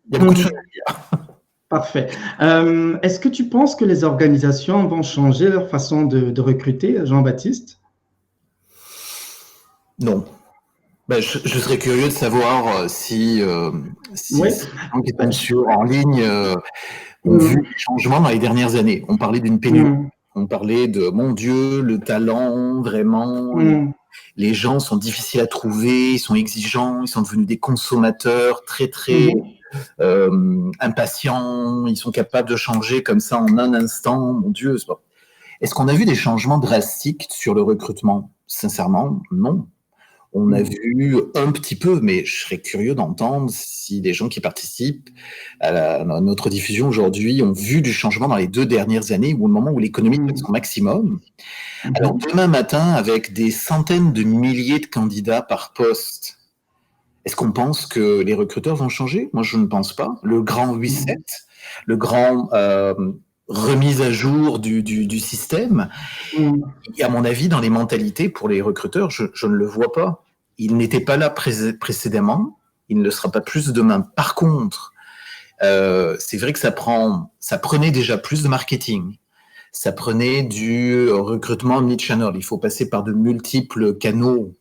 Il y a beaucoup de choses à dire. Parfait. Est-ce que tu penses que les organisations vont changer leur façon de recruter, Jean-Baptiste? Non. Ben, je serais curieux de savoir Oui. si les gens qui sont en ligne ont vu Mm, des changements dans les dernières années. On parlait d'une pénurie. mm, On parlait de, mon Dieu, le talent, vraiment, mm, les gens sont difficiles à trouver, ils sont exigeants, ils sont devenus des consommateurs très, très mhm, impatients, ils sont capables de changer comme ça en un instant. Mon Dieu, c'est pas... Est-ce qu'on a vu des changements drastiques sur le recrutement? Sincèrement, non. On a mm, vu un petit peu, mais je serais curieux d'entendre si les gens qui participent à notre diffusion aujourd'hui ont vu du changement dans les 2 dernières années, ou au moment où l'économie est à mm, son maximum. Alors mhm, demain matin, avec des centaines de milliers de candidats par poste, est-ce qu'on pense que les recruteurs vont changer? Moi, je ne pense pas. Le grand reset, mm, le grand remise à jour du système, mm, et à mon avis, dans les mentalités pour les recruteurs, je ne le vois pas. Il n'était pas là précédemment, il ne le sera pas plus demain. Par contre, c'est vrai que ça prenait déjà plus de marketing. Ça prenait du recrutement omnichannel. Il faut passer par de multiples canaux.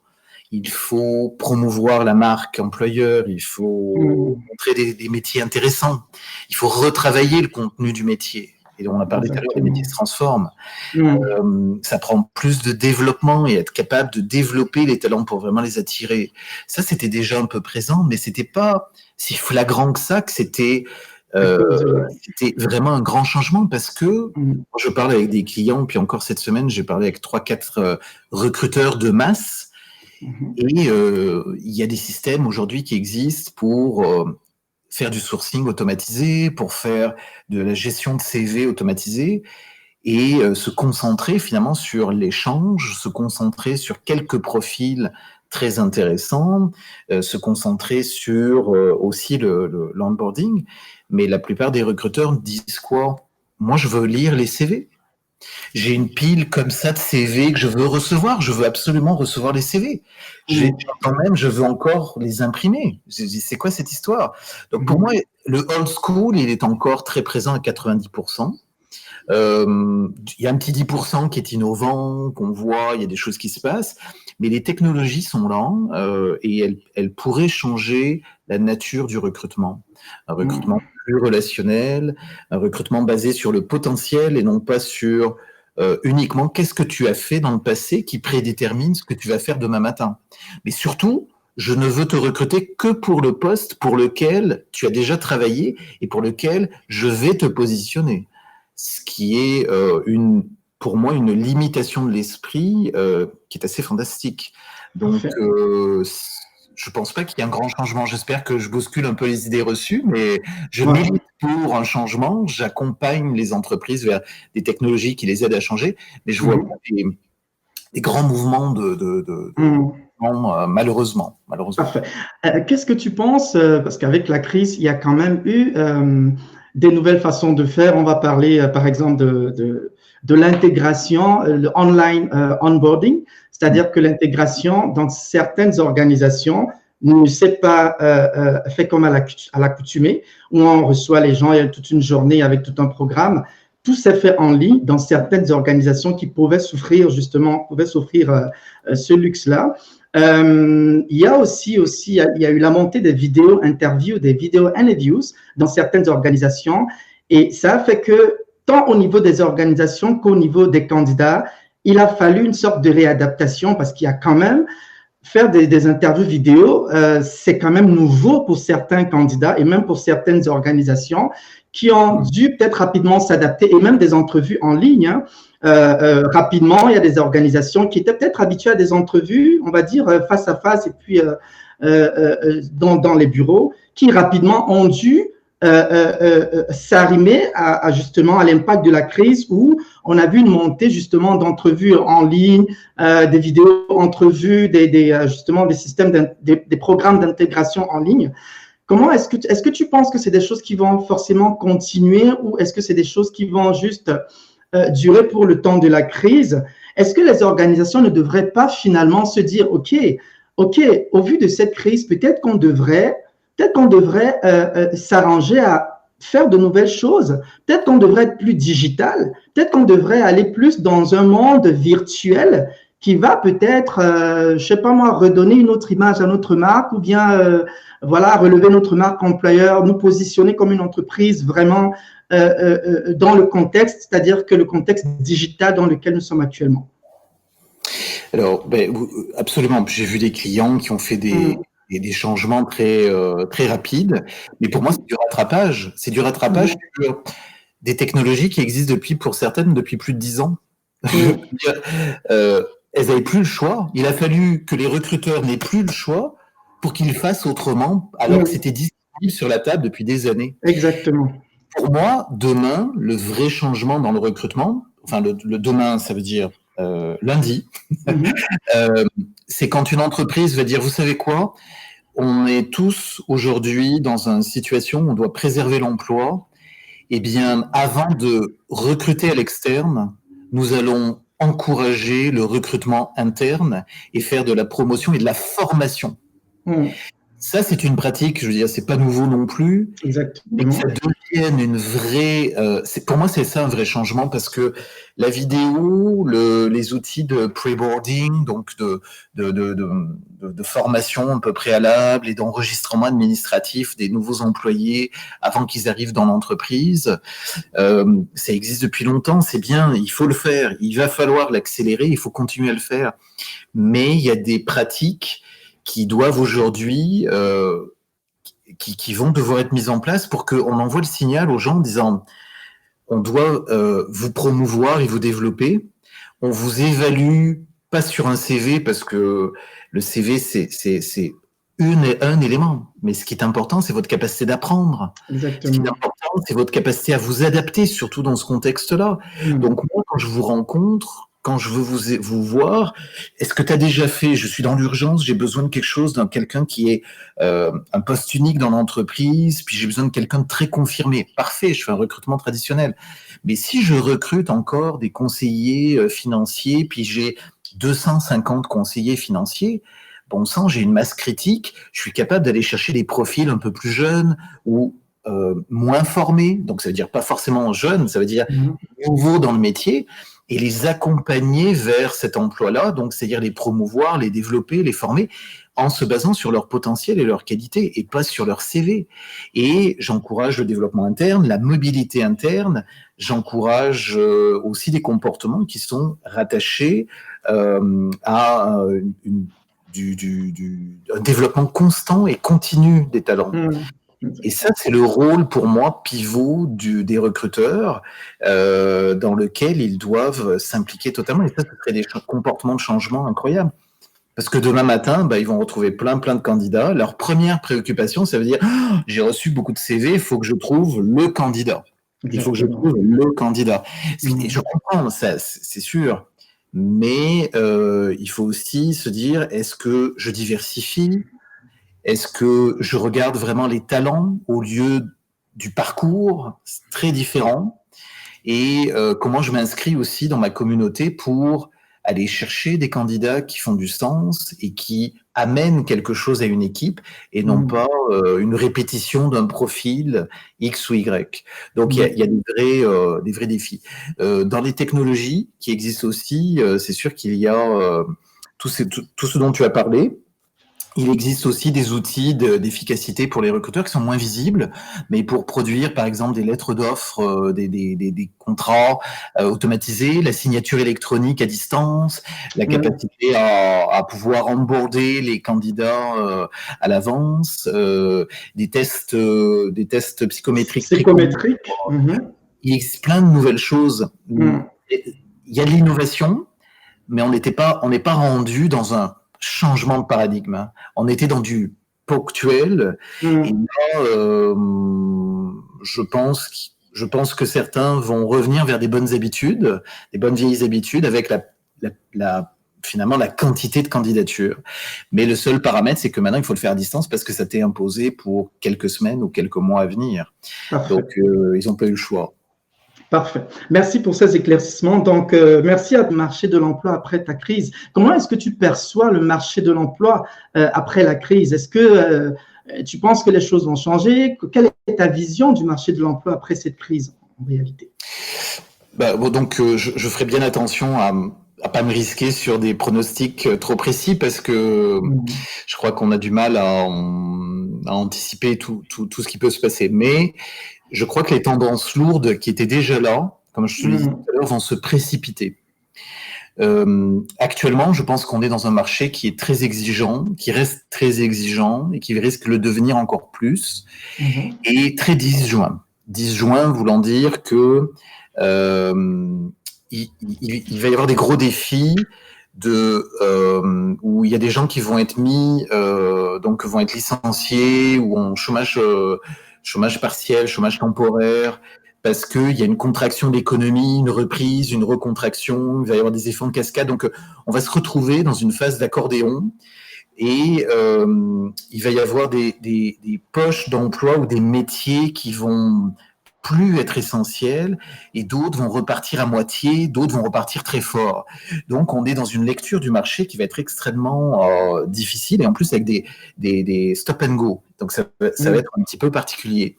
Il faut promouvoir la marque employeur. Il faut mm, montrer des métiers intéressants. Il faut retravailler le contenu du métier. Et on a parlé tout à l'heure, les métiers se exactement. transforment. Mm, Ça prend plus de développement et être capable de développer les talents pour vraiment les attirer. Ça, c'était déjà un peu présent, mais c'était pas si flagrant que ça, que euh, explosé. c'était vraiment un grand changement parce que Mm, je parle avec des clients, puis encore cette semaine, j'ai parlé avec 3-4 recruteurs de masse mhm, et il y a des systèmes aujourd'hui qui existent pour faire du sourcing automatisé, pour faire de la gestion de CV automatisée et se concentrer finalement sur l'échange, se concentrer sur quelques profils très intéressants, se concentrer sur aussi l'onboarding. Mais la plupart des recruteurs disent quoi? Moi, je veux lire les CV. J'ai une pile comme ça de CV que je veux recevoir. Je veux absolument recevoir les CV. mm, Quand même, je veux encore les imprimer. Je dis, c'est quoi cette histoire? Donc pour moi, mhm, le old school, il est encore très présent à 90%. Il y a un petit 10% qui est innovant, qu'on voit, il y a des choses qui se passent, mais les technologies sont là et elles pourraient changer la nature du recrutement. Un recrutement mm. plus relationnel, un recrutement basé sur le potentiel et non pas sur uniquement qu'est-ce que tu as fait dans le passé qui prédétermine ce que tu vas faire demain matin. Mais surtout, je ne veux te recruter que pour le poste pour lequel tu as déjà travaillé et pour lequel je vais te positionner, ce qui est pour moi une limitation de l'esprit qui est assez fantastique. Donc, Parfait. je pense pas qu'il y ait un grand changement. J'espère que je bouscule un peu les idées reçues, mais je Ouais. milite pour un changement. J'accompagne les entreprises vers des technologies qui les aident à changer, mais je vois pas Mhm, des grands mouvements mm. non, malheureusement, malheureusement. Parfait. Qu'est-ce que tu penses, parce qu'avec la crise, il y a quand même eu des nouvelles façons de faire. On va parler, par exemple, de l'intégration, le online onboarding, c'est-à-dire que l'intégration dans certaines organisations ne s'est pas fait comme à l'accoutumée, où on reçoit les gens, il y a toute une journée avec tout un programme. Tout s'est fait en ligne dans certaines organisations qui pouvaient souffrir, justement, pouvaient s'offrir ce luxe-là. Il y a aussi, il y a eu la montée des vidéos interviews, des vidéos interviews dans certaines organisations. Et ça a fait que, tant au niveau des organisations qu'au niveau des candidats, il a fallu une sorte de réadaptation parce qu'il y a quand même faire des interviews vidéo, c'est quand même nouveau pour certains candidats et même pour certaines organisations qui ont dû peut-être rapidement s'adapter et même des entrevues en ligne. Hein. Rapidement, il y a des organisations qui étaient peut-être habituées à des entrevues, on va dire, face à face et puis dans les bureaux, qui rapidement ont dû s'arrimer justement à l'impact de la crise où on a vu une montée justement d'entrevues en ligne, des vidéos entrevues, justement des systèmes, des programmes d'intégration en ligne. Comment est-ce que tu penses que c'est des choses qui vont forcément continuer ou est-ce que c'est des choses qui vont juste durer pour le temps de la crise? Est-ce que les organisations ne devraient pas finalement se dire, OK, au vu de cette crise, peut-être qu'on devrait peut-être qu'on devrait s'arranger à faire de nouvelles choses. Peut-être qu'on devrait être plus digital. Peut-être qu'on devrait aller plus dans un monde virtuel qui va peut-être, je sais pas moi, redonner une autre image à notre marque ou bien, voilà, relever notre marque employeur, nous positionner comme une entreprise vraiment dans le contexte, c'est-à-dire que le contexte digital dans lequel nous sommes actuellement. Alors, absolument. J'ai vu des clients qui ont fait des changements très rapides, mais pour moi, c'est du rattrapage. C'est du rattrapage sur des technologies qui existent pour certaines, depuis plus de 10 ans. Elles n'avaient plus le choix. Il a fallu que les recruteurs n'aient plus le choix pour qu'ils fassent autrement, alors que c'était disponible sur la table depuis des années. Exactement. Pour moi, demain, le vrai changement dans le recrutement, enfin le demain, ça veut dire lundi, c'est quand une entreprise va dire, vous savez quoi, on est tous aujourd'hui dans une situation où on doit préserver l'emploi. Eh bien, avant de recruter à l'externe, nous allons encourager le recrutement interne et faire de la promotion et de la formation. Ça, c'est une pratique, je veux dire, c'est pas nouveau non plus. Exactement. Mais que ça devienne une vraie... pour moi, c'est ça un vrai changement, parce que la vidéo, les outils de pre-boarding, donc de formation un peu préalable et d'enregistrement administratif des nouveaux employés avant qu'ils arrivent dans l'entreprise, ça existe depuis longtemps, c'est bien, il faut le faire, il va falloir l'accélérer, il faut continuer à le faire. Mais il y a des pratiques qui doivent aujourd'hui, qui vont devoir être mises en place pour qu'on envoie le signal aux gens en disant on doit vous promouvoir et vous développer, on vous évalue pas sur un CV, parce que le CV c'est un élément, mais ce qui est important, c'est votre capacité d'apprendre. Exactement. Ce qui est important, c'est votre capacité à vous adapter, surtout dans ce contexte-là. Donc moi, quand je vous rencontre, quand je veux vous voir, est-ce que tu as déjà fait, je suis dans l'urgence, j'ai besoin de quelque chose, d'un quelqu'un qui est un poste unique dans l'entreprise, puis j'ai besoin de quelqu'un de très confirmé. Parfait, je fais un recrutement traditionnel. Mais si je recrute encore des conseillers financiers, puis j'ai 250 conseillers financiers, bon sang, j'ai une masse critique, je suis capable d'aller chercher des profils un peu plus jeunes ou moins formés, donc ça veut dire pas forcément jeunes, ça veut dire nouveaux dans le métier, et les accompagner vers cet emploi-là, donc c'est-à-dire les promouvoir, les développer, les former, en se basant sur leur potentiel et leur qualité, et pas sur leur CV. Et j'encourage le développement interne, la mobilité interne, j'encourage aussi des comportements qui sont rattachés à un développement constant et continu des talents. Et ça, c'est le rôle, pour moi, pivot des recruteurs, dans lequel ils doivent s'impliquer totalement. Et ça, ce serait des comportements de changement incroyables. Parce que demain matin, ils vont retrouver plein de candidats. Leur première préoccupation, ça veut dire j'ai reçu beaucoup de CV, il faut que je trouve le candidat. Il faut que je trouve le candidat. Et je comprends, ça, c'est sûr. Mais il faut aussi se dire, est-ce que je diversifie ? Est-ce que je regarde vraiment les talents au lieu du parcours? C'est très différent. Et comment je m'inscris aussi dans ma communauté pour aller chercher des candidats qui font du sens et qui amènent quelque chose à une équipe, et non pas une répétition d'un profil X ou Y. Donc il y a des vrais défis. Dans les technologies qui existent aussi, c'est sûr qu'il y a tout ce dont tu as parlé. Il existe aussi des outils d'efficacité pour les recruteurs qui sont moins visibles, mais pour produire, par exemple, des lettres d'offres, des contrats automatisés, la signature électronique à distance, la capacité à pouvoir onboarder les candidats à l'avance, des tests psychométriques. Il existe plein de nouvelles choses. Il y a de l'innovation, mais on n'est pas rendu dans un changement de paradigme. On était dans du ponctuel, et là, je pense que certains vont revenir vers des bonnes habitudes, des bonnes vieilles habitudes, avec finalement la quantité de candidatures. Mais le seul paramètre, c'est que maintenant, il faut le faire à distance parce que ça t'est imposé pour quelques semaines ou quelques mois à venir. Parfait. Donc, ils n'ont pas eu le choix. Parfait. Merci pour ces éclaircissements. Donc, merci à marché de l'emploi après ta crise. Comment est-ce que tu perçois le marché de l'emploi après la crise? Est-ce que Tu penses que les choses vont changer? Quelle est ta vision du marché de l'emploi après cette crise, en réalité? Je ferai bien attention à pas me risquer sur des pronostics trop précis parce que je crois qu'on a du mal à anticiper tout ce qui peut se passer. Mais je crois que les tendances lourdes qui étaient déjà là, comme je te l'ai dit tout à l'heure, vont se précipiter. Actuellement, je pense qu'on est dans un marché qui est très exigeant, qui reste très exigeant et qui risque de le devenir encore plus, et très disjoint. Disjoint voulant dire que il va y avoir des gros défis où il y a des gens qui vont être donc vont être licenciés ou en chômage partiel, chômage temporaire, parce qu'il y a une contraction de l'économie, une reprise, une recontraction, il va y avoir des effets en cascade. Donc, on va se retrouver dans une phase d'accordéon et il va y avoir des poches d'emploi ou des métiers qui vont plus être essentiels et d'autres vont repartir à moitié, d'autres vont repartir très fort. Donc, on est dans une lecture du marché qui va être extrêmement difficile et en plus avec des stop and go. Donc, ça va être un petit peu particulier.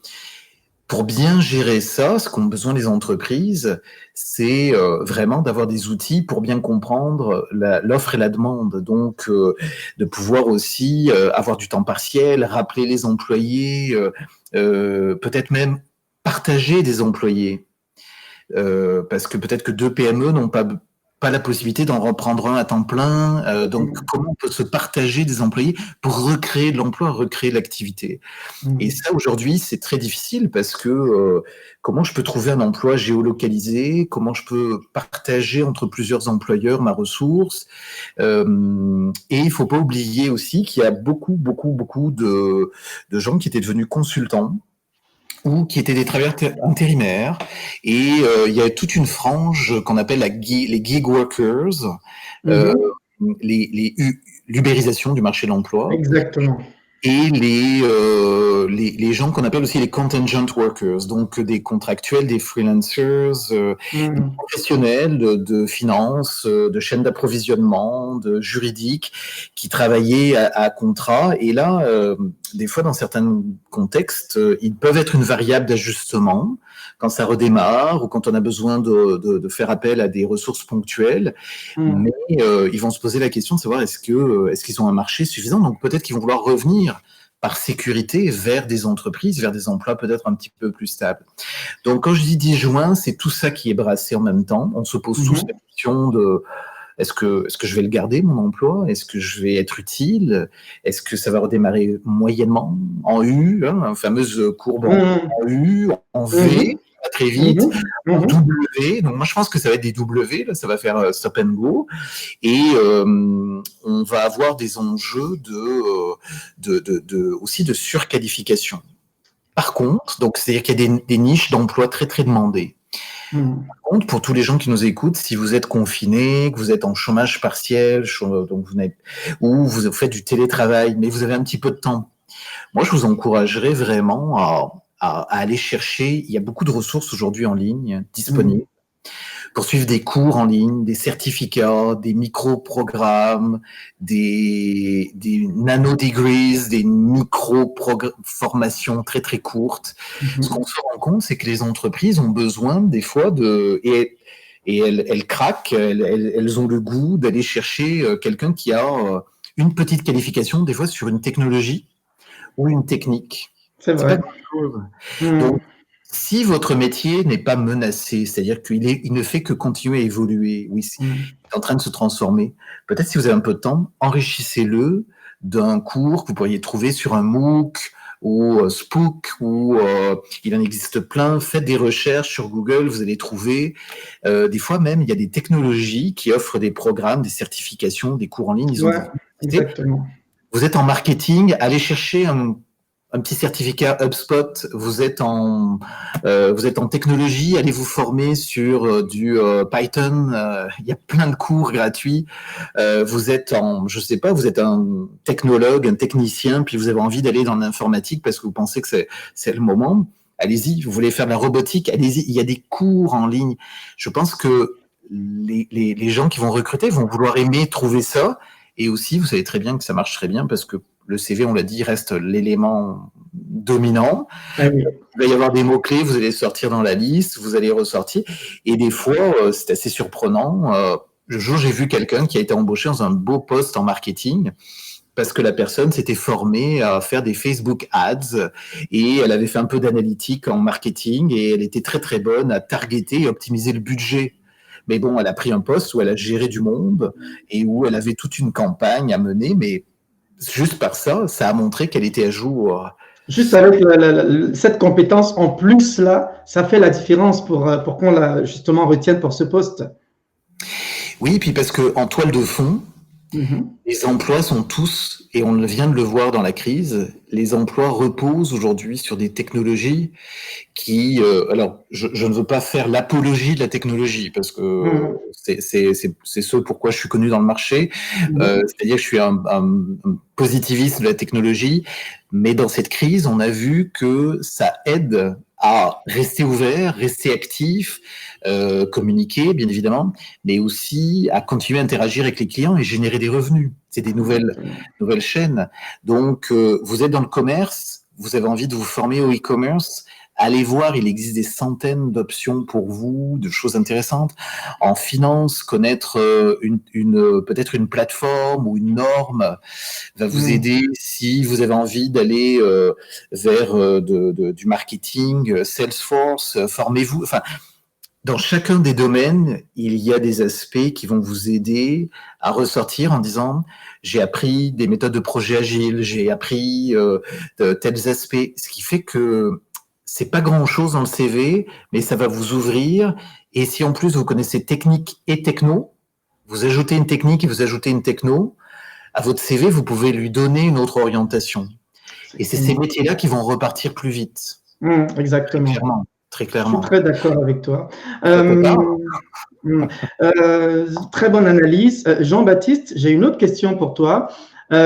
Pour bien gérer ça, ce qu'ont besoin les entreprises, c'est vraiment d'avoir des outils pour bien comprendre l'offre et la demande. Donc, de pouvoir aussi avoir du temps partiel, rappeler les employés, peut-être même partager des employés. Parce que peut-être que 2 PME n'ont pas la possibilité d'en reprendre un à temps plein. Donc, comment on peut se partager des employés pour recréer de l'emploi, recréer de l'activité. Et ça, aujourd'hui, c'est très difficile parce que comment je peux trouver un emploi géolocalisé? Comment je peux partager entre plusieurs employeurs ma ressource? Et il ne faut pas oublier aussi qu'il y a beaucoup de gens qui étaient devenus consultants ou qui étaient des travailleurs intérimaires, et il y a toute une frange qu'on appelle les gig workers, l'ubérisation du marché de l'emploi. Exactement. Et les gens qu'on appelle aussi les contingent workers, donc des contractuels, des freelancers, des professionnels de finance, de chaîne d'approvisionnement, de juridique, qui travaillaient à contrat. Et là, des fois, dans certains contextes, ils peuvent être une variable d'ajustement quand ça redémarre ou quand on a besoin de faire appel à des ressources ponctuelles. Mais ils vont se poser la question de savoir est-ce qu'ils ont un marché suffisant. Donc peut-être qu'ils vont vouloir revenir par sécurité vers des entreprises, vers des emplois peut-être un petit peu plus stables. Donc quand je dis disjoint, c'est tout ça qui est brassé en même temps. On se pose tous la question de est-ce que je vais le garder, mon emploi? Est-ce que je vais être utile? Est-ce que ça va redémarrer moyennement, en U, hein, fameuse courbe en U, en V, très vite, en W. Donc moi, je pense que ça va être des W, là, ça va faire stop and go. Et on va avoir des enjeux aussi de surqualification. Par contre, donc c'est-à-dire qu'il y a des niches d'emploi très, très demandées. Par contre, pour tous les gens qui nous écoutent, si vous êtes confinés, que vous êtes en chômage partiel, donc ou vous faites du télétravail, mais vous avez un petit peu de temps, moi, je vous encouragerais vraiment à aller chercher. Il y a beaucoup de ressources aujourd'hui en ligne disponibles pour suivre des cours en ligne, des certificats, des micro-programmes, des nano-degrees, des micro-formations très, très courtes. Ce qu'on se rend compte, c'est que les entreprises ont besoin des fois et elles craquent, elles ont le goût d'aller chercher quelqu'un qui a une petite qualification, des fois sur une technologie ou une technique. C'est vrai. Pas grand-chose. Donc, si votre métier n'est pas menacé, c'est-à-dire qu'il ne fait que continuer à évoluer, oui, il est en train de se transformer, peut-être si vous avez un peu de temps, enrichissez-le d'un cours que vous pourriez trouver sur un MOOC ou Spook, ou il en existe plein. Faites des recherches sur Google, vous allez trouver. Des fois même, il y a des technologies qui offrent des programmes, des certifications, des cours en ligne. Exactement. Vous êtes en marketing, allez chercher un petit certificat HubSpot, vous êtes en technologie, allez vous former sur du Python, il y a plein de cours gratuits. Vous êtes vous êtes un technologue, un technicien, puis vous avez envie d'aller dans l'informatique parce que vous pensez que c'est le moment. Allez-y, vous voulez faire de la robotique, allez-y, il y a des cours en ligne. Je pense que les gens qui vont recruter vont vouloir aimer trouver ça. Et aussi, vous savez très bien que ça marche très bien parce que le CV, on l'a dit, reste l'élément dominant. Ah oui. Il va y avoir des mots-clés, vous allez sortir dans la liste, vous allez ressortir. Et des fois, c'est assez surprenant. Le jour, j'ai vu quelqu'un qui a été embauché dans un beau poste en marketing parce que la personne s'était formée à faire des Facebook ads et elle avait fait un peu d'analytique en marketing et elle était très très bonne à targeter et optimiser le budget. Mais bon, elle a pris un poste où elle a géré du monde et où elle avait toute une campagne à mener, mais juste par ça, ça a montré qu'elle était à jour. Juste avec cette compétence en plus, là, ça fait la différence pour qu'on la justement retienne pour ce poste. Oui, puis parce que en toile de fond, les emplois sont tous, et on vient de le voir dans la crise, les emplois reposent aujourd'hui sur des technologies qui... alors, je ne veux pas faire l'apologie de la technologie, parce que c'est ce pourquoi je suis connu dans le marché. C'est-à-dire que je suis un positiviste de la technologie, mais dans cette crise, on a vu que ça aide à rester ouvert, rester actif, communiquer, bien évidemment, mais aussi à continuer à interagir avec les clients et générer des revenus. C'est des nouvelles chaînes. Donc, vous êtes dans le commerce, vous avez envie de vous former au e-commerce, allez voir, il existe des centaines d'options pour vous, de choses intéressantes. En finance, connaître peut-être une plateforme ou une norme va vous aider si vous avez envie d'aller vers du marketing, Salesforce, formez-vous. Enfin, dans chacun des domaines, il y a des aspects qui vont vous aider à ressortir en disant j'ai appris des méthodes de projet agile, j'ai appris de tels aspects, ce qui fait que c'est pas grand-chose dans le CV, mais ça va vous ouvrir. Et si en plus vous connaissez technique et techno, vous ajoutez une technique et vous ajoutez une techno, à votre CV, vous pouvez lui donner une autre orientation. Et c'est ces métiers-là qui vont repartir plus vite. Exactement. Très clairement. Je suis très d'accord avec toi. Très bonne analyse. Jean-Baptiste, j'ai une autre question pour toi.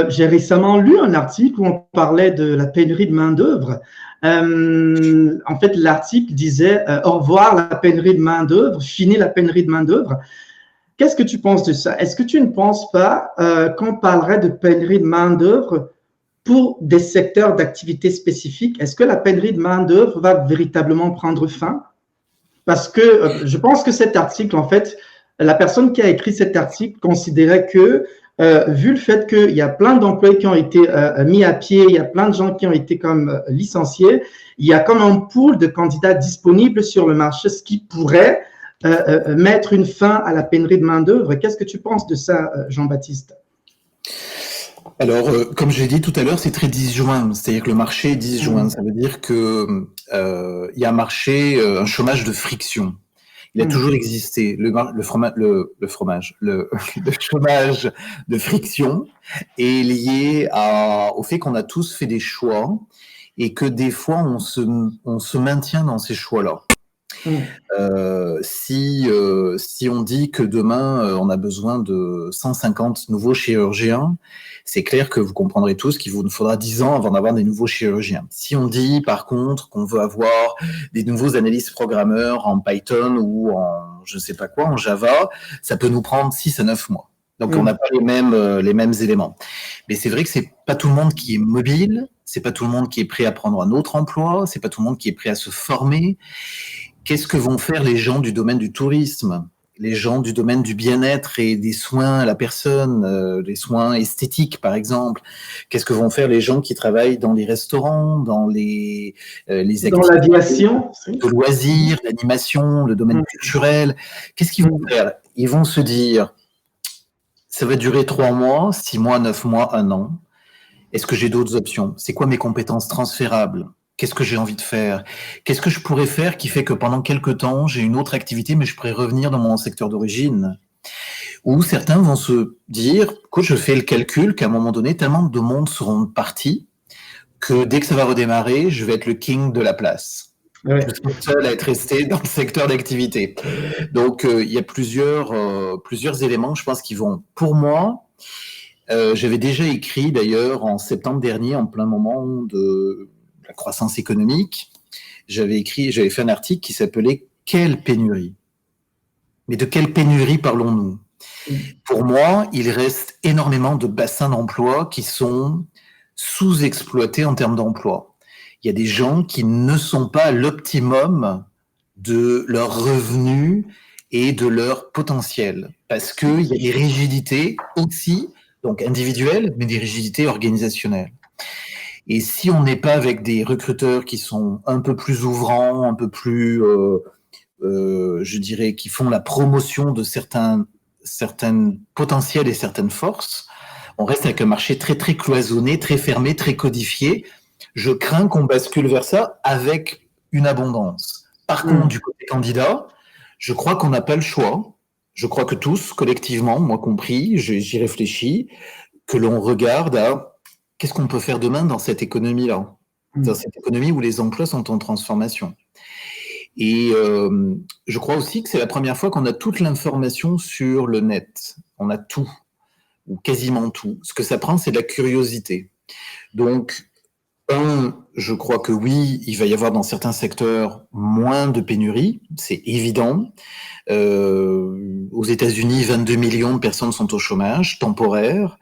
J'ai récemment lu un article où on parlait de la pénurie de main-d'œuvre. En fait, l'article disait au revoir la pénurie de main-d'œuvre, fini la pénurie de main-d'œuvre. Qu'est-ce que tu penses de ça? Est-ce que tu ne penses pas qu'on parlerait de pénurie de main-d'œuvre pour des secteurs d'activité spécifiques? Est-ce que la pénurie de main-d'œuvre va véritablement prendre fin? Parce que je pense que cet article, en fait, la personne qui a écrit cet article considérait que, vu le fait qu'il y a plein d'employés qui ont été mis à pied, il y a plein de gens qui ont été comme licenciés, il y a comme un pool de candidats disponibles sur le marché, ce qui pourrait mettre une fin à la pénurie de main-d'œuvre. Qu'est-ce que tu penses de ça, Jean-Baptiste? Alors, comme je l'ai dit tout à l'heure, c'est très disjoint. C'est-à-dire que le marché est disjoint. Ça veut dire que y a un marché, un chômage de friction. Il a toujours existé. Le chômage de friction est lié au fait qu'on a tous fait des choix et que des fois on se maintient dans ces choix-là. Si on dit que demain on a besoin de 150 nouveaux chirurgiens, c'est clair que vous comprendrez tous qu'il vous faudra 10 ans avant d'avoir des nouveaux chirurgiens. Si on dit par contre qu'on veut avoir des nouveaux analystes programmeurs en Python ou en je ne sais pas quoi, en Java, ça peut nous prendre 6 à 9 mois. Donc on n'a pas les mêmes éléments. Mais c'est vrai que c'est pas tout le monde qui est mobile, c'est pas tout le monde qui est prêt à prendre un autre emploi, c'est pas tout le monde qui est prêt à se former. Qu'est-ce que vont faire les gens du domaine du tourisme, les gens du domaine du bien-être et des soins à la personne, les soins esthétiques par exemple? Qu'est-ce que vont faire les gens qui travaillent dans les restaurants, dans les activités dans l'aviation, de loisirs, d'animation, le domaine culturel? Qu'est-ce qu'ils vont faire? Ils vont se dire, ça va durer 3 mois, 6 mois, 9 mois, 1 an. Est-ce que j'ai d'autres options? C'est quoi mes compétences transférables? Qu'est-ce que j'ai envie de faire? Qu'est-ce que je pourrais faire qui fait que pendant quelques temps, j'ai une autre activité, mais je pourrais revenir dans mon secteur d'origine? Ou certains vont se dire, écoute, je fais le calcul qu'à un moment donné, tellement de monde seront partis que dès que ça va redémarrer, je vais être le king de la place. Je suis le seul à être resté dans le secteur d'activité. Donc, il y a plusieurs éléments, je pense, qui vont, pour moi, j'avais déjà écrit d'ailleurs en septembre dernier, en plein moment de la croissance économique, j'avais fait un article qui s'appelait « Quelle pénurie ?» Mais de quelle pénurie parlons-nous? Pour moi, il reste énormément de bassins d'emploi qui sont sous-exploités en termes d'emploi. Il y a des gens qui ne sont pas à l'optimum de leurs revenus et de leur potentiel, parce qu'il y a des rigidités aussi, donc individuelles, mais des rigidités organisationnelles. Et si on n'est pas avec des recruteurs qui sont un peu plus ouvrants, un peu plus, je dirais, qui font la promotion de certains potentiels et certaines forces, on reste avec un marché très, très cloisonné, très fermé, très codifié. Je crains qu'on bascule vers ça avec une abondance. Par contre, du côté candidat, je crois qu'on n'a pas le choix. Je crois que tous, collectivement, moi compris, j'y réfléchis, que l'on regarde à qu'est-ce qu'on peut faire demain dans cette économie-là, dans cette économie où les emplois sont en transformation. Et je crois aussi que c'est la première fois qu'on a toute l'information sur le net. On a tout, ou quasiment tout. Ce que ça prend, c'est de la curiosité. Donc, je crois que oui, il va y avoir dans certains secteurs moins de pénurie, c'est évident. Aux États-Unis, 22 millions de personnes sont au chômage temporaire.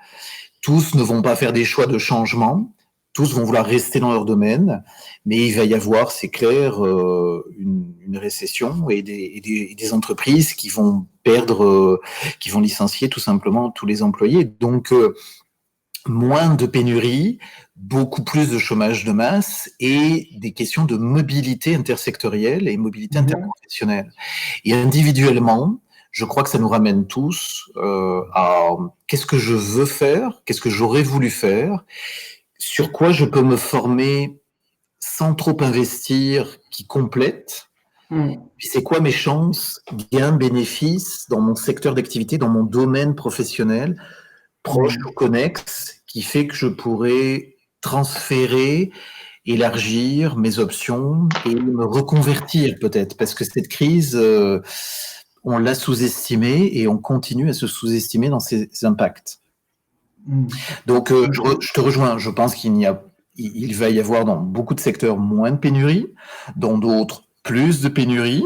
Tous ne vont pas faire des choix de changement. Tous vont vouloir rester dans leur domaine, mais il va y avoir, c'est clair, une récession et des entreprises qui vont perdre, qui vont licencier tout simplement tous les employés. Donc, moins de pénurie, beaucoup plus de chômage de masse et des questions de mobilité intersectorielle et mobilité interprofessionnelle. Et individuellement, je crois que ça nous ramène tous à qu'est-ce que je veux faire, qu'est-ce que j'aurais voulu faire, sur quoi je peux me former sans trop investir, qui complète. Puis c'est quoi mes chances, gains, bénéfices dans mon secteur d'activité, dans mon domaine professionnel, proche ou connexe, qui fait que je pourrais transférer, élargir mes options et me reconvertir peut-être, parce que cette crise, on l'a sous-estimée et on continue à se sous-estimer dans ses impacts. Donc, je te rejoins, je pense il va y avoir dans beaucoup de secteurs moins de pénurie, dans d'autres plus de pénurie,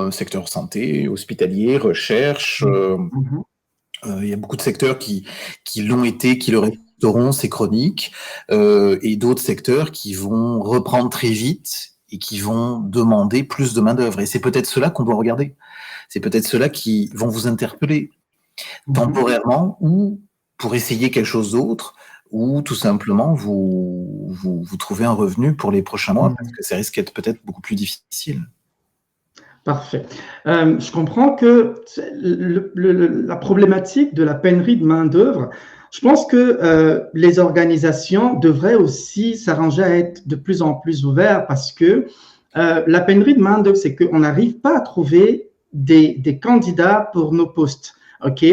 secteur santé, hospitalier, recherche, il y a beaucoup de secteurs qui l'ont été, qui le resteront, c'est chronique, et d'autres secteurs qui vont reprendre très vite et qui vont demander plus de main-d'œuvre. Et c'est peut-être cela qu'on doit regarder. C'est peut-être cela qui vont vous interpeller temporairement ou pour essayer quelque chose d'autre ou tout simplement vous trouvez un revenu pour les prochains mois parce que ça risque d'être peut-être beaucoup plus difficile. Parfait. Je comprends que la problématique de la pénurie de main-d'œuvre, je pense que les organisations devraient aussi s'arranger à être de plus en plus ouvertes parce que la pénurie de main-d'œuvre, c'est qu'on n'arrive pas à trouver des candidats pour nos postes. OK?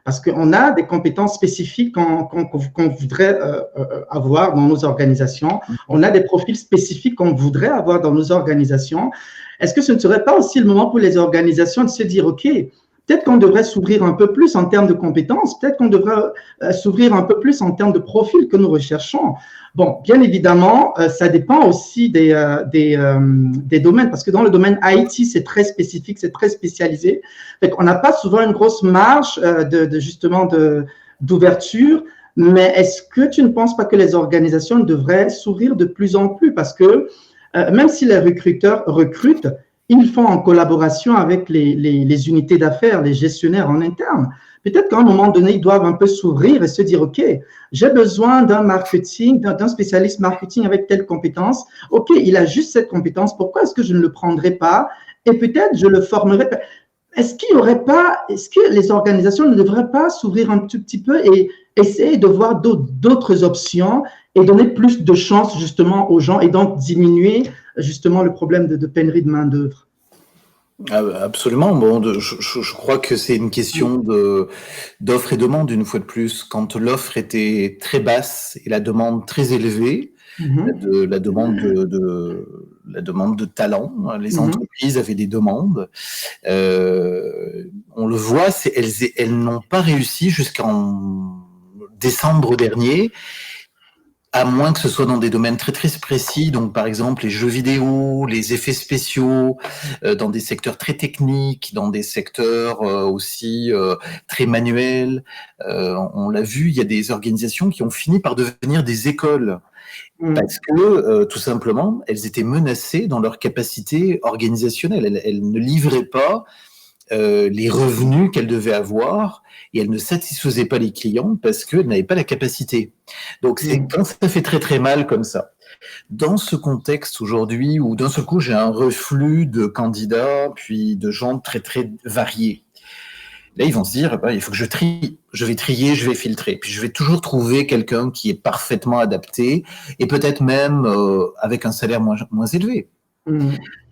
Parce qu'on a des compétences spécifiques qu'on voudrait avoir dans nos organisations. On a des profils spécifiques qu'on voudrait avoir dans nos organisations. Est-ce que ce ne serait pas aussi le moment pour les organisations de se dire, OK, peut-être qu'on devrait s'ouvrir un peu plus en termes de compétences, peut-être qu'on devrait s'ouvrir un peu plus en termes de profils que nous recherchons. Bon, bien évidemment, ça dépend aussi des domaines, parce que dans le domaine IT, c'est très spécifique, c'est très spécialisé. On n'a pas souvent une grosse marge d'ouverture, mais est-ce que tu ne penses pas que les organisations devraient s'ouvrir de plus en plus? Parce que même si les recruteurs recrutent, ils font en collaboration avec les unités d'affaires, les gestionnaires en interne. Peut-être qu'à un moment donné, ils doivent un peu s'ouvrir et se dire, OK, j'ai besoin d'un marketing, d'un spécialiste marketing avec telle compétence. OK, il a juste cette compétence. Pourquoi est-ce que je ne le prendrai pas? Et peut-être je le formerai. Est-ce que les organisations ne devraient pas s'ouvrir un tout petit peu et essayer de voir d'autres options et donner plus de chance justement aux gens et donc diminuer justement le problème de pénurie de main-d'œuvre? Absolument. Bon, je crois que c'est une question d'offre et demande une fois de plus. Quand l'offre était très basse et la demande très élevée, la demande de talent, les entreprises avaient des demandes. On le voit, elles n'ont pas réussi jusqu'en décembre dernier à moins que ce soit dans des domaines très très précis, donc par exemple les jeux vidéo, les effets spéciaux, dans des secteurs très techniques, dans des secteurs aussi très manuels. On l'a vu, il y a des organisations qui ont fini par devenir des écoles. Parce que, tout simplement, elles étaient menacées dans leur capacité organisationnelle. Elles ne livraient pas les revenus qu'elles devaient avoir et elles ne satisfaisaient pas les clients parce qu'elles n'avaient pas la capacité. Donc, c'est quand ça fait très très mal comme ça. Dans ce contexte aujourd'hui où d'un seul coup j'ai un reflux de candidats puis de gens très très variés, là ils vont se dire il faut que je trie, je vais trier, je vais filtrer, puis je vais toujours trouver quelqu'un qui est parfaitement adapté et peut-être même avec un salaire moins élevé.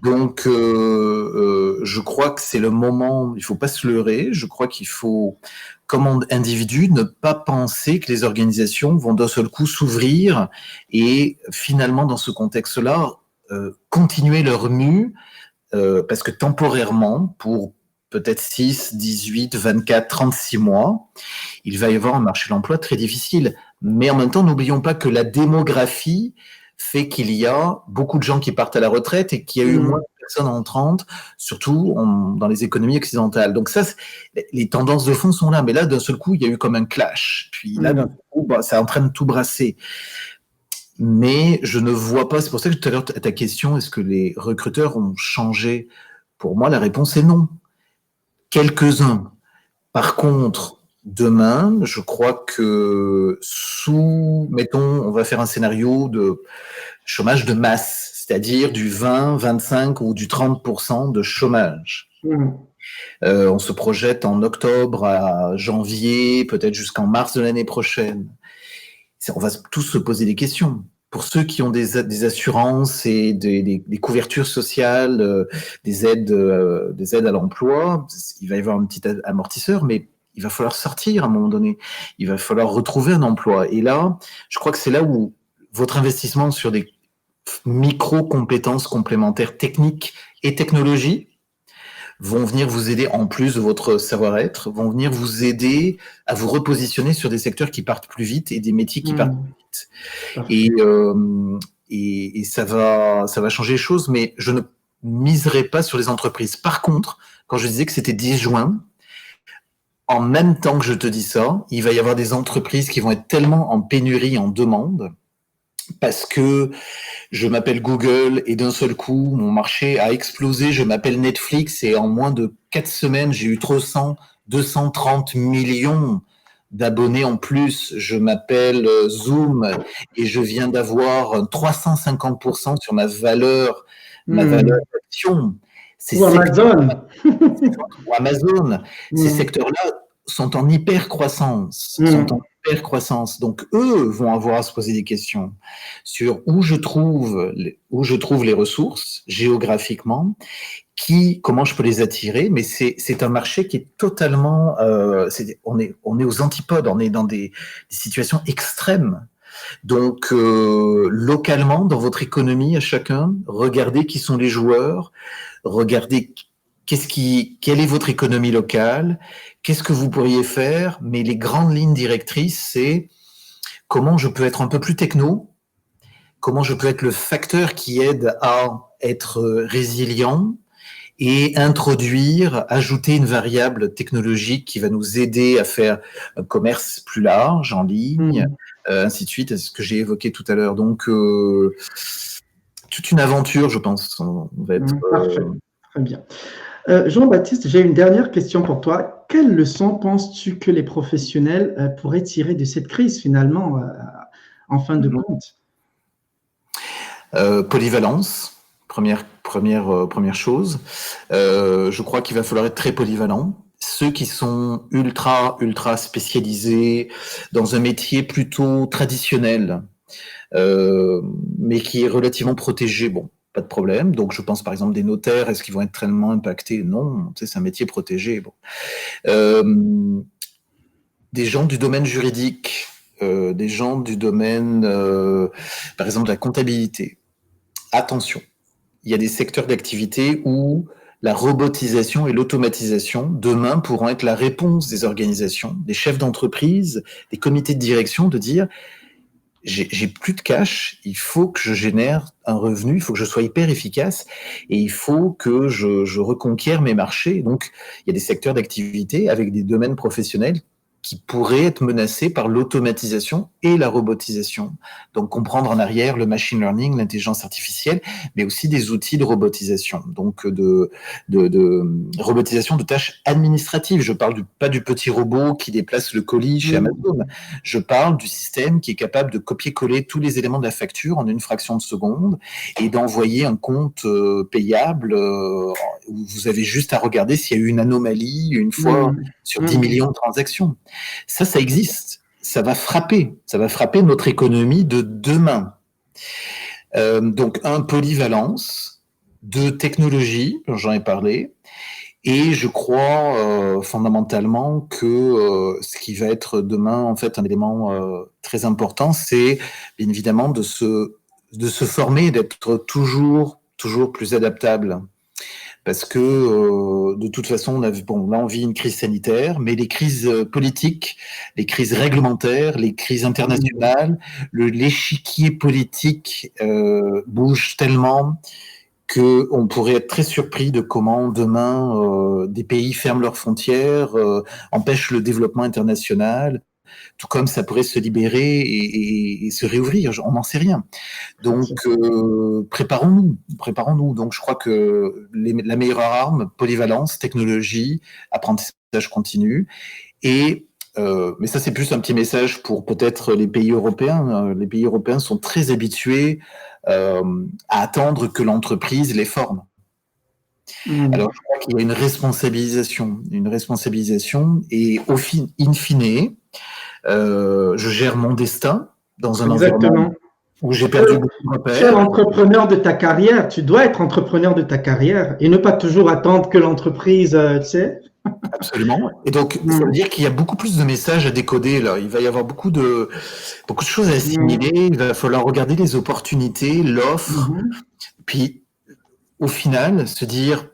Donc, je crois que c'est le moment, il ne faut pas se leurrer, je crois qu'il faut, comme individu, ne pas penser que les organisations vont d'un seul coup s'ouvrir et finalement, dans ce contexte-là, continuer leur mue, parce que temporairement, pour peut-être 6, 18, 24, 36 mois, il va y avoir un marché de l'emploi très difficile. Mais en même temps, n'oublions pas que la démographie fait qu'il y a beaucoup de gens qui partent à la retraite et qu'il y a eu moins de personnes entrantes, surtout dans les économies occidentales. Donc ça, les tendances de fond sont là. Mais là, d'un seul coup, il y a eu comme un clash. Puis là, d'un coup, ça entraîne tout brasser. Mais je ne vois pas, c'est pour ça que tout à l'heure, à ta question, est-ce que les recruteurs ont changé? Pour moi, la réponse est non. Quelques-uns. Par contre, demain, je crois que mettons, on va faire un scénario de chômage de masse, c'est-à-dire du 20, 25 ou du 30% de chômage. On se projette en octobre à janvier, peut-être jusqu'en mars de l'année prochaine. On va tous se poser des questions. Pour ceux qui ont des assurances et des couvertures sociales, des aides à l'emploi, il va y avoir un petit amortisseur, mais il va falloir sortir à un moment donné. Il va falloir retrouver un emploi. Et là, je crois que c'est là où votre investissement sur des micro-compétences complémentaires techniques et technologies vont venir vous aider, en plus de votre savoir-être, vont venir vous aider à vous repositionner sur des secteurs qui partent plus vite et des métiers qui partent plus vite. Et ça va changer les choses, mais je ne miserai pas sur les entreprises. Par contre, quand je disais que c'était 10 juin, en même temps que je te dis ça, il va y avoir des entreprises qui vont être tellement en pénurie, en demande, parce que je m'appelle Google et d'un seul coup, mon marché a explosé. Je m'appelle Netflix et en moins de 4 semaines, j'ai eu 230 millions d'abonnés en plus. Je m'appelle Zoom et je viens d'avoir 350% sur ma valeur d'action. Ou Amazon. Ou Amazon. Ces secteurs-là sont en hyper-croissance. Donc, eux vont avoir à se poser des questions sur où je trouve les ressources géographiquement, comment je peux les attirer. Mais c'est un marché qui est totalement... on est aux antipodes, on est dans des situations extrêmes. Donc, localement, dans votre économie à chacun, regardez qui sont les joueurs, regardez quelle est votre économie locale, qu'est-ce que vous pourriez faire, mais les grandes lignes directrices, c'est comment je peux être un peu plus techno, comment je peux être le facteur qui aide à être résilient et ajouter une variable technologique qui va nous aider à faire un commerce plus large en ligne, ainsi de suite, c'est ce que j'ai évoqué tout à l'heure. Donc, toute une aventure, je pense. On va être, Parfait, très bien. Jean-Baptiste, j'ai une dernière question pour toi. Quelle leçon penses-tu que les professionnels pourraient tirer de cette crise finalement, en fin de compte? Polyvalence, première chose. Je crois qu'il va falloir être très polyvalent. Ceux qui sont ultra spécialisés dans un métier plutôt traditionnel, mais qui est relativement protégé, bon, pas de problème. Donc, je pense par exemple des notaires, est-ce qu'ils vont être tellement impactés? Non, c'est un métier protégé. Bon. Des gens du domaine juridique, des gens du domaine, par exemple, de la comptabilité. Attention, il y a des secteurs d'activité où la robotisation et l'automatisation, demain, pourront être la réponse des organisations, des chefs d'entreprise, des comités de direction, de dire j'ai plus de cash, il faut que je génère un revenu, il faut que je sois hyper efficace et il faut que je reconquière mes marchés. Donc, il y a des secteurs d'activité avec des domaines professionnels qui pourraient être menacés par l'automatisation et la robotisation. Donc, comprendre en arrière le machine learning, l'intelligence artificielle, mais aussi des outils de robotisation. Donc, de robotisation de tâches administratives. Je parle pas du petit robot qui déplace le colis chez Amazon. Je parle du système qui est capable de copier-coller tous les éléments de la facture en une fraction de seconde et d'envoyer un compte payable où vous avez juste à regarder s'il y a eu une anomalie une fois sur 10 millions de transactions. Ça existe. Ça va frapper notre économie de demain. Donc, polyvalence, 2, technologie, j'en ai parlé, et je crois fondamentalement que ce qui va être demain, en fait, un élément très important, c'est bien évidemment de se former, d'être toujours plus adaptable. Parce que de toute façon, là on vit une crise sanitaire, mais les crises politiques, les crises réglementaires, les crises internationales, l'échiquier politique bouge tellement qu'on pourrait être très surpris de comment demain des pays ferment leurs frontières, empêchent le développement international, tout comme ça pourrait se libérer et se réouvrir. On n'en sait rien. Donc, préparons-nous. Donc, je crois que la meilleure arme, polyvalence, technologie, apprentissage continu. Et mais ça, c'est plus un petit message pour peut-être les pays européens. Les pays européens sont très habitués à attendre que l'entreprise les forme. Alors, je crois qu'il y a une responsabilisation, et in fine, je gère mon destin dans un environnement où j'ai perdu beaucoup de repères. Tu es entrepreneur de ta carrière, tu dois être entrepreneur de ta carrière et ne pas toujours attendre que l'entreprise, tu sais. Absolument. Et donc, ça veut dire qu'il y a beaucoup plus de messages à décoder là. Il va y avoir beaucoup de choses à assimiler. Il va falloir regarder les opportunités, l'offre, puis au final se dire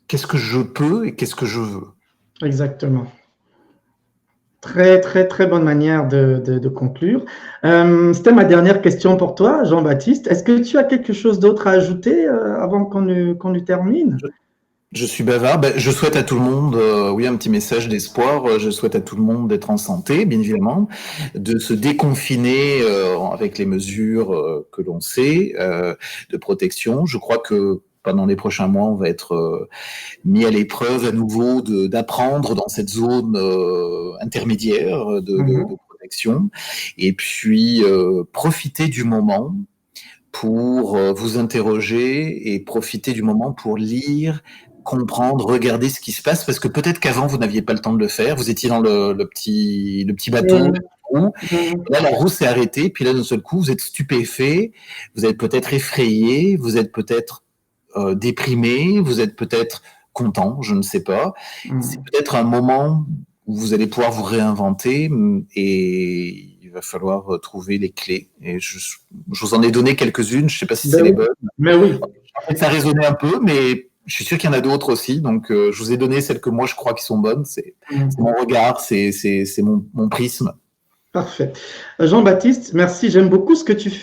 qu'est-ce que je peux et qu'est-ce que je veux. Exactement. Très, très, très bonne manière de conclure. C'était ma dernière question pour toi, Jean-Baptiste. Est-ce que tu as quelque chose d'autre à ajouter avant qu'on ne termine? Je suis bavard. Je souhaite à tout le monde, un petit message d'espoir. Je souhaite à tout le monde d'être en santé, bien évidemment, de se déconfiner avec les mesures que l'on sait de protection. Je crois que pendant les prochains mois, on va être mis à l'épreuve à nouveau d'apprendre dans cette zone intermédiaire de protection. Et puis, profiter du moment pour vous interroger et profiter du moment pour lire, comprendre, regarder ce qui se passe, parce que peut-être qu'avant, vous n'aviez pas le temps de le faire. Vous étiez dans le petit bateau. Là, la roue s'est arrêtée, puis là, d'un seul coup, vous êtes stupéfait, vous êtes peut-être effrayé, vous êtes peut-être déprimé, vous êtes peut-être content, je ne sais pas. C'est peut-être un moment où vous allez pouvoir vous réinventer et il va falloir trouver les clés. Et je vous en ai donné quelques-unes, je ne sais pas si c'est les bonnes. Mais oui. Ça a résonné un peu, mais je suis sûr qu'il y en a d'autres aussi. Donc, je vous ai donné celles que moi, je crois qui sont bonnes. C'est mon regard, c'est mon prisme. Parfait. Jean-Baptiste, merci. J'aime beaucoup ce que tu fais.